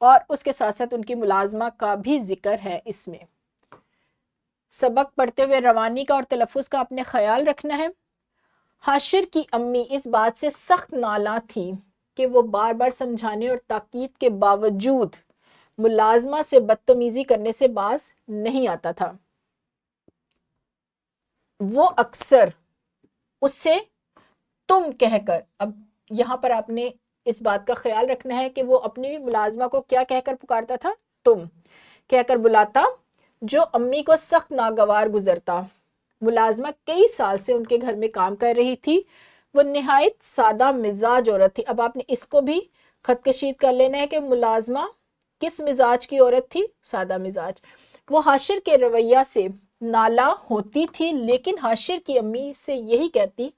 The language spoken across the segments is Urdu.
اور اس کے ساتھ ساتھ ان کی ملازمہ کا بھی ذکر ہے اس میں۔ سبق پڑھتے ہوئے روانی کا اور تلفظ کا اپنے خیال رکھنا ہے۔ حاشر کی امی اس بات سے سخت نالاں تھی کہ وہ بار بار سمجھانے اور تاکید کے باوجود ملازمہ سے بدتمیزی کرنے سے باز نہیں آتا تھا۔ وہ اکثر اس سے تم کہہ کر، اب یہاں پر آپ نے اس بات کا خیال رکھنا ہے کہ وہ اپنی ملازمہ کو کیا کہہ کر پکارتا تھا؟ تم کہہ کر بلاتا، جو امی کو سخت ناگوار گزرتا۔ ملازمہ کئی سال سے ان کے گھر میں کام کر رہی تھی، وہ نہایت سادہ مزاج عورت تھی۔ اب آپ نے اس کو بھی خط کشید کر لینا ہے کہ ملازمہ کس مزاج کی عورت تھی؟ سادہ مزاج۔ وہ حاشر کے رویہ سے نالاں ہوتی تھی، لیکن حاشر کی امی سے یہی کہتی،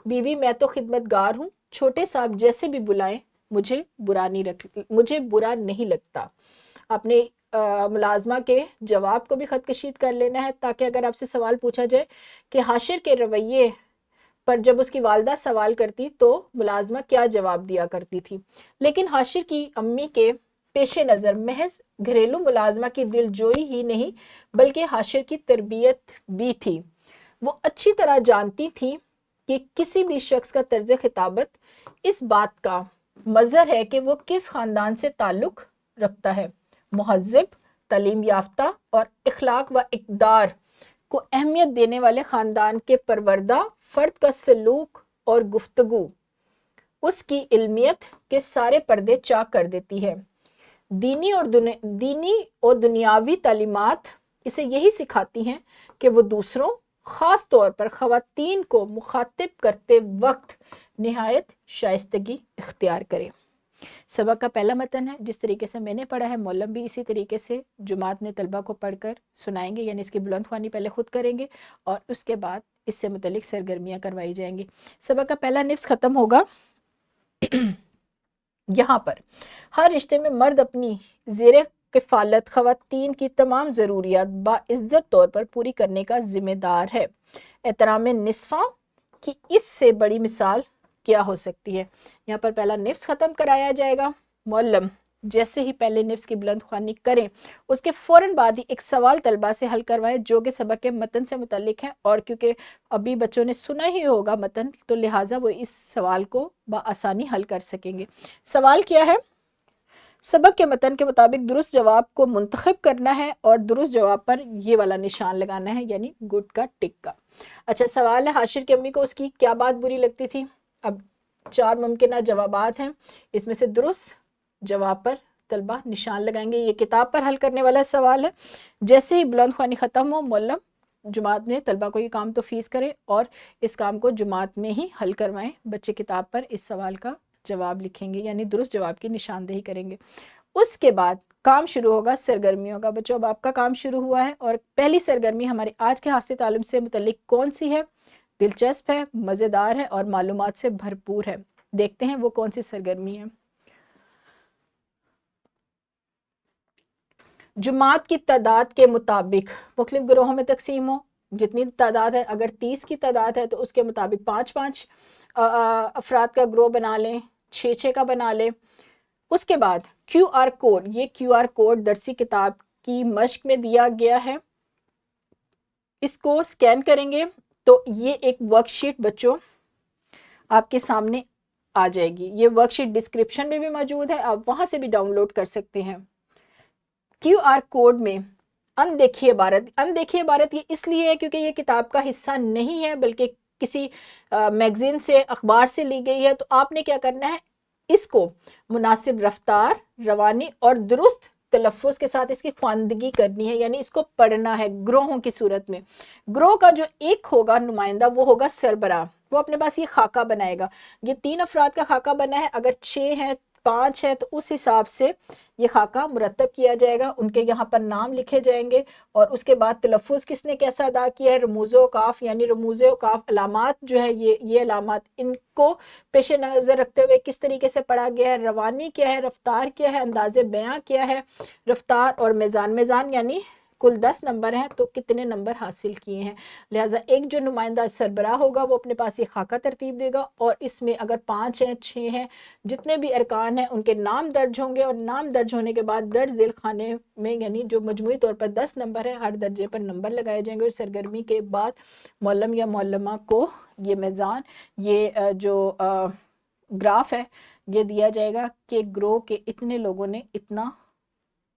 بیوی میں تو خدمت گار ہوں، چھوٹے صاحب جیسے بھی بلائیں مجھے برا نہیں لگتا۔ آپ نے ملازمہ کے جواب کو بھی خط کشید کر لینا ہے، تاکہ اگر آپ سے سوال پوچھا جائے کہ حاشر کے رویے پر جب اس کی والدہ سوال کرتی تو ملازمہ کیا جواب دیا کرتی تھی۔ لیکن حاشر کی امی کے پیش نظر محض گھریلو ملازمہ کی دل جوئی ہی نہیں بلکہ حاشر کی تربیت بھی تھی۔ وہ اچھی طرح جانتی تھی کہ کسی بھی شخص کا طرز خطابت اس بات کا مظہر ہے کہ وہ کس خاندان سے تعلق رکھتا ہے۔ مہذب، تعلیم یافتہ اور اخلاق و اقدار کو اہمیت دینے والے خاندان کے پروردہ فرد کا سلوک اور گفتگو اس کی علمیت کے سارے پردے چاک کر دیتی ہے۔ دینی اور دنیاوی تعلیمات اسے یہی سکھاتی ہیں کہ وہ دوسروں، خاص طور پر خواتین کو مخاطب کرتے وقت نہایت شائستگی اختیار کرے۔ سبق کا پہلا متن ہے، جس طریقے سے میں نے پڑھا ہے مولم بھی اسی طریقے سے جماعت میں طلبہ کو پڑھ کر سنائیں گے، یعنی اس کی بلند خوانی پہلے خود کریں گے اور اس کے بعد اس سے متعلق سرگرمیاں کروائی جائیں گی۔ سبق کا پہلا نفس ختم ہوگا یہاں پر۔ ہر رشتے میں مرد اپنی زیر کفالت خواتین کی تمام ضروریات باعزت طور پر پوری کرنے کا ذمہ دار ہے۔ احترام نصفاں کی اس سے بڑی مثال کیا ہو سکتی ہے؟ یہاں پر پہلا نفس ختم کرایا جائے گا۔ معلم جیسے ہی پہلے نفس کی بلند خوانی کریں، اس کے فوراً بعد ہی ایک سوال طلبہ سے حل کروائیں جو کہ سبق کے متن سے متعلق ہے، اور کیونکہ ابھی بچوں نے سنا ہی ہوگا متن تو لہٰذا وہ اس سوال کو بآسانی حل کر سکیں گے۔ سوال کیا ہے؟ سبق کے متن کے مطابق درست جواب کو منتخب کرنا ہے اور درست جواب پر یہ والا نشان لگانا ہے، یعنی گڈ کا ٹک کا۔ اچھا، سوال ہے حاشر کی امی کو اس کی کیا بات بری لگتی تھی؟ اب 4 ممکنہ جوابات ہیں، اس میں سے درست جواب پر طلبہ نشان لگائیں گے۔ یہ کتاب پر حل کرنے والا سوال ہے۔ جیسے ہی بلند خوانی ختم ہو، معلم جماعت میں طلبہ کو یہ کام تفویض کرے اور اس کام کو جماعت میں ہی حل کروائیں۔ بچے کتاب پر اس سوال کا جواب لکھیں گے، یعنی درست جواب کی نشاندہی کریں گے۔ اس کے بعد کام شروع ہوگا سرگرمیوں کا۔ بچوں اب آپ کا کام شروع ہوا ہے، اور پہلی سرگرمی ہمارے آج کے حاصل تعلم سے متعلق کون سی ہے؟ دلچسپ ہے، مزیدار ہے اور معلومات سے بھرپور ہے۔ دیکھتے ہیں وہ کون سی سرگرمی ہے۔ جماعت کی تعداد کے مطابق مختلف گروہوں میں تقسیم ہو۔ جتنی تعداد ہے، اگر 30 کی تعداد ہے تو اس کے مطابق 5 افراد کا گروہ بنا لیں، 6 کا بنا لیں۔ اس کے بعد کیو آر کوڈ، یہ کیو آر کوڈ درسی کتاب کی مشق میں دیا گیا ہے، اس کو سکین کریں گے تو یہ ایک ورک شیٹ بچوں آپ کے سامنے آ جائے گی۔ یہ ورک شیٹ ڈسکرپشن میں بھی موجود ہے، آپ وہاں سے بھی ڈاؤن لوڈ کر سکتے ہیں۔ کیو آر کوڈ میں اندیکھی عبارت یہ اس لیے ہے کیونکہ یہ کتاب کا حصہ نہیں ہے بلکہ کسی میگزین سے، اخبار سے لی گئی ہے، تو آپ نے کیا کرنا ہے، اس کو مناسب رفتار، روانی اور درست تلفظ کے ساتھ اس کی خواندگی کرنی ہے، یعنی اس کو پڑھنا ہے گروہوں کی صورت میں۔ گروہ کا جو ایک ہوگا نمائندہ وہ ہوگا سربراہ، وہ اپنے پاس یہ خاکہ بنائے گا۔ یہ 3 افراد کا خاکہ بنا ہے، اگر 6 ہیں 5 ہے تو اس حساب سے یہ خاکہ مرتب کیا جائے گا، ان کے یہاں پر نام لکھے جائیں گے، اور اس کے بعد تلفظ کس نے کیسا ادا کیا ہے، رموز و اوقاف، یعنی رموز و اوقاف علامات جو ہے یہ علامات، ان کو پیش نظر رکھتے ہوئے کس طریقے سے پڑھا گیا ہے، روانی کیا ہے، رفتار کیا ہے، انداز بیاں کیا ہے، رفتار اور میزان یعنی کل 10 نمبر ہیں تو کتنے نمبر حاصل کیے ہیں. لہٰذا ایک جو نمائندہ سربراہ ہوگا وہ اپنے پاس یہ خاکہ ترتیب دے گا، اور اس میں اگر 5 ہیں 6 ہیں جتنے بھی ارکان ہیں ان کے نام درج ہوں گے، اور نام درج ہونے کے بعد درج ذیل خانے میں یعنی جو مجموعی طور پر 10 نمبر ہے ہر درجے پر نمبر لگائے جائیں گے، اور سرگرمی کے بعد معلم یا معلمہ کو یہ میزان، یہ جو گراف ہے یہ دیا جائے گا کہ گروہ کے اتنے لوگوں نے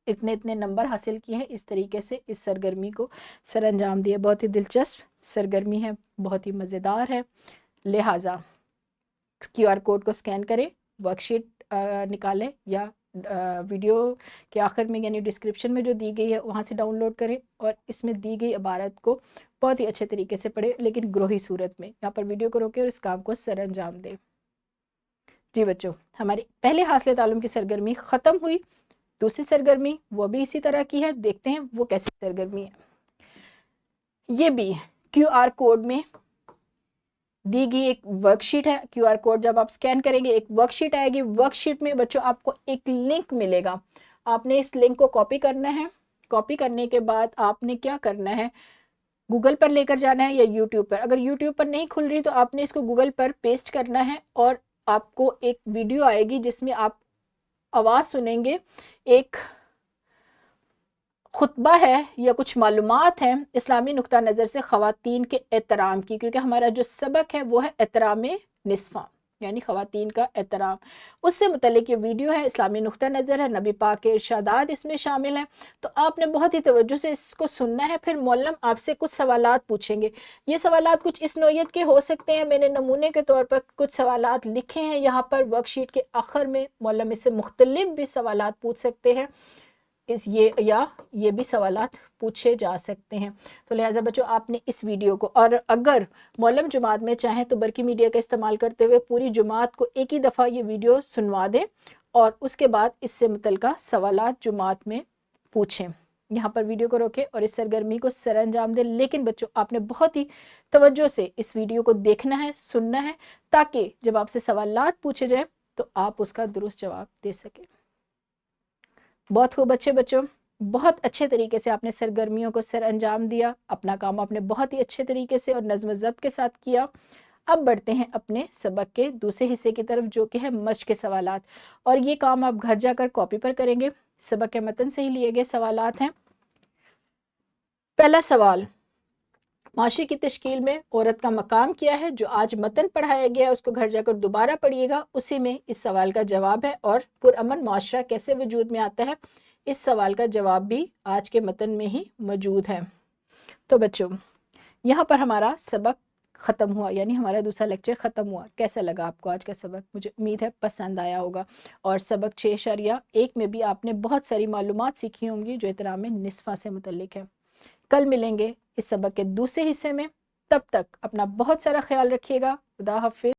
اتنے نمبر حاصل کیے ہیں، اس طریقے سے اس سرگرمی کو سر انجام دیا. بہت ہی دلچسپ سرگرمی ہے، بہت ہی مزیدار ہے. لہٰذا QR کوڈ کو سکین کریں، ورک شیٹ نکالیں، یا ویڈیو کے آخر میں یعنی ڈسکرپشن میں جو دی گئی ہے وہاں سے ڈاؤن لوڈ کریں، اور اس میں دی گئی عبارت کو بہت ہی اچھے طریقے سے پڑھیں، لیکن گروہی صورت میں. یہاں پر ویڈیو کو روکیں اور اس کام کو سر انجام دیں. جی بچوں، ہماری پہلے حاصل تعلم کی سرگرمی ختم ہوئی. دوسری سرگرمی وہ بھی اسی طرح کی ہے، دیکھتے ہیں وہ کیسی سرگرمی ہے. یہ بھی QR کوڈ میں دی گئی ایک ورک شیٹ ہے. QR کوڈ جب آپ سکین کریں گے ایک ورک شیٹ آئے گی. ورک شیٹ میں بچوں آپ کو ایک لنک ملے گا، آپ نے اس لنک کو کاپی کرنا ہے. کاپی کرنے کے بعد آپ نے کیا کرنا ہے، گوگل پر لے کر جانا ہے یا یوٹیوب پر. اگر یوٹیوب پر نہیں کھل رہی تو آپ نے اس کو گوگل پر پیسٹ کرنا ہے، اور آپ کو ایک ویڈیو آئے گی جس میں آپ آواز سنیں گے. ایک خطبہ ہے یا کچھ معلومات ہیں اسلامی نقطہ نظر سے خواتین کے احترام کی، کیونکہ ہمارا جو سبق ہے وہ ہے احترام نصفہ یعنی خواتین کا احترام. اس سے متعلق یہ ویڈیو ہے، اسلامی نقطہ نظر ہے، نبی پاک کے ارشادات اس میں شامل ہیں. تو آپ نے بہت ہی توجہ سے اس کو سننا ہے. پھر معلم آپ سے کچھ سوالات پوچھیں گے. یہ سوالات کچھ اس نوعیت کے ہو سکتے ہیں، میں نے نمونے کے طور پر کچھ سوالات لکھے ہیں یہاں پر ورک شیٹ کے آخر میں. معلم اس سے مختلف بھی سوالات پوچھ سکتے ہیں، یہ بھی سوالات پوچھے جا سکتے ہیں. تو لہٰذا بچوں آپ نے اس ویڈیو کو، اور اگر معلم جماعت میں چاہیں تو برقی میڈیا کا استعمال کرتے ہوئے پوری جماعت کو ایک ہی دفعہ یہ ویڈیو سنوا دیں، اور اس کے بعد اس سے متعلقہ سوالات جماعت میں پوچھیں. یہاں پر ویڈیو کو روکیں اور اس سرگرمی کو سر انجام دیں. لیکن بچوں آپ نے بہت ہی توجہ سے اس ویڈیو کو دیکھنا ہے، سننا ہے، تاکہ جب آپ سے سوالات پوچھے جائیں تو آپ اس کا درست جواب دے سکیں. بہت خوب بچوں، بہت اچھے طریقے سے آپ نے سرگرمیوں کو سر انجام دیا. اپنا کام آپ نے بہت ہی اچھے طریقے سے اور نظم و ضبط کے ساتھ کیا. اب بڑھتے ہیں اپنے سبق کے دوسرے حصے کی طرف جو کہ ہے مشق کے سوالات، اور یہ کام آپ گھر جا کر کاپی پر کریں گے. سبق کے متن سے ہی لیے گئے سوالات ہیں. پہلا سوال، معاشرے کی تشکیل میں عورت کا مقام کیا ہے؟ جو آج متن پڑھایا گیا ہے اس کو گھر جا کر دوبارہ پڑھیے گا، اسی میں اس سوال کا جواب ہے. اور پرامن معاشرہ کیسے وجود میں آتا ہے، اس سوال کا جواب بھی آج کے متن میں ہی موجود ہے. تو بچوں یہاں پر ہمارا سبق ختم ہوا، یعنی ہمارا دوسرا لیکچر ختم ہوا. کیسا لگا آپ کو آج کا سبق؟ مجھے امید ہے پسند آیا ہوگا. اور سبق 6.1 میں بھی آپ نے بہت ساری معلومات سیکھی ہوں گی جو احترام نصفہ سے متعلق ہے. کل ملیں گے اس سبق کے دوسرے حصے میں. تب تک اپنا بہت سارا خیال رکھیے گا. خدا حافظ.